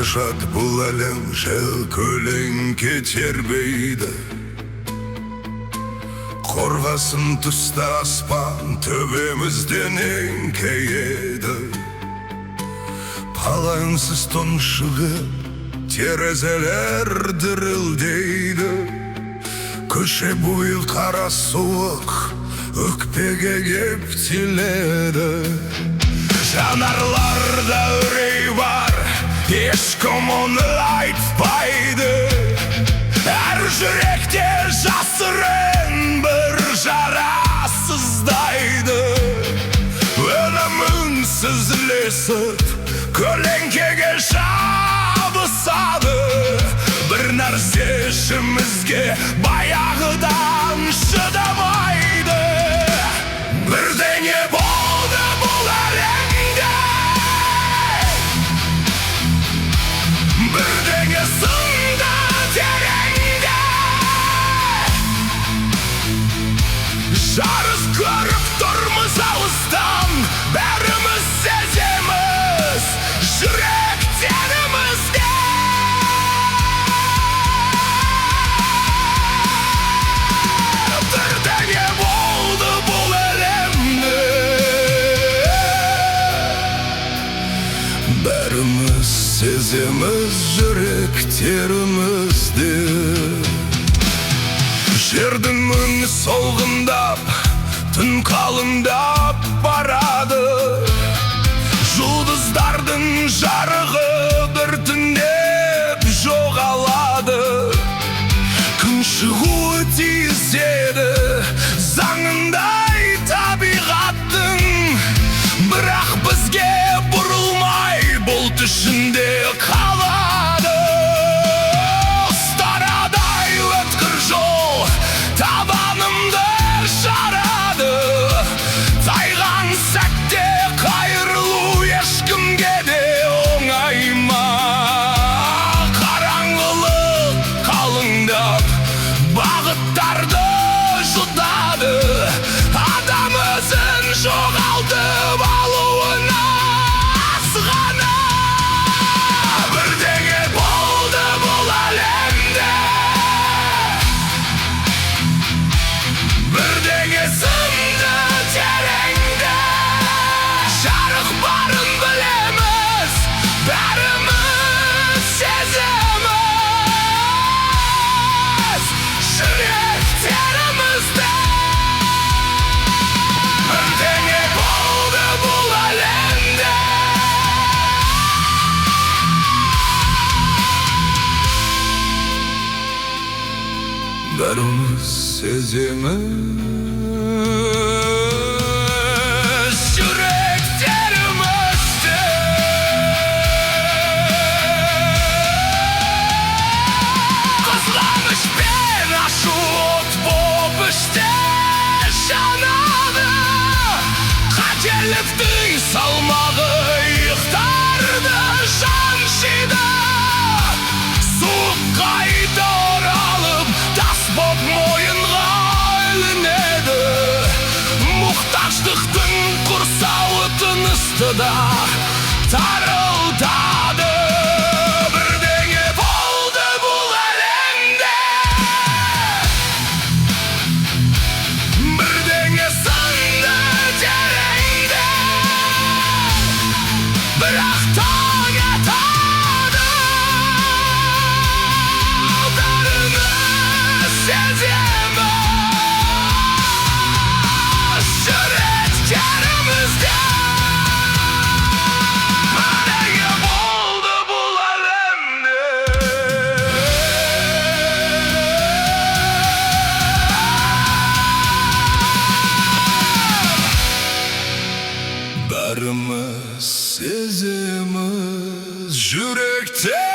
Жат бұл әлем жел көлеңке тербейді, қорғасын тұста аспан төбемізден еңкейеді. Алаңсыз тұншығып терезелер дірілдейді, көше бойы қара суық өкпеге кеп тиледі. Жанарларда үрей бар, ешкім оны айтпайды. Әр жүректе жасырын бір жара сыздайды. Өлімінсіз ілесіп көлеңкеге шабысады. Бір нәрсе ішімізге баяғыдан шыдамайды. Бірдеңе болды бұл әлемде, бірдеңе сынды тереңде. Жарыс көріп тұрмыз алыстан, бәріміз сеземіз жүректерімізде. Бірдеңе болды бұл әлемде, бәріміз сеземіз жүректерімізде. Жердің өңі солғындап, түн қалыңдап барады. Жұлдыздардың жарығы біртіндеп жоғалады. Күн шығуы тиіс еді заңындай табиғаттың, бірақ бізге бұрылмай бұлт ішінде қалады. Ұстарадай өткір жол табанымды жарады. Тайған сәтте қайырылу ешкімге де оңай ма? Қараңғылық қалыңдап бағыттарды жұтады. Адам өзін жоғалтып алуына асығаны. Бірдеңе болды бұл әлемде, бірдеңе сынды тереңде. Жарық барын білеміз, бәріміз сеземіз жүректерімізде. Бірдеңе болды бұл әлемде, бәріміз сеземіз жүректерімізде. Қызғаныш пен ашу от боп іште жанады. Қателіктің салмағы иықтарды жаншиды. Суық қайта оралып, тас боп мойынға ілінеді. Мұқтаждықтың құрсауы тынысты да тарылтады. Бірдеңе болды бұл әлемде, бірдеңе сынды тереңде. Бірақ таң атады, бәріміз сеземіз жүректерімізде. Бірдеңе болды бұл әлемде, бәріміз сеземіз жүректерімізде.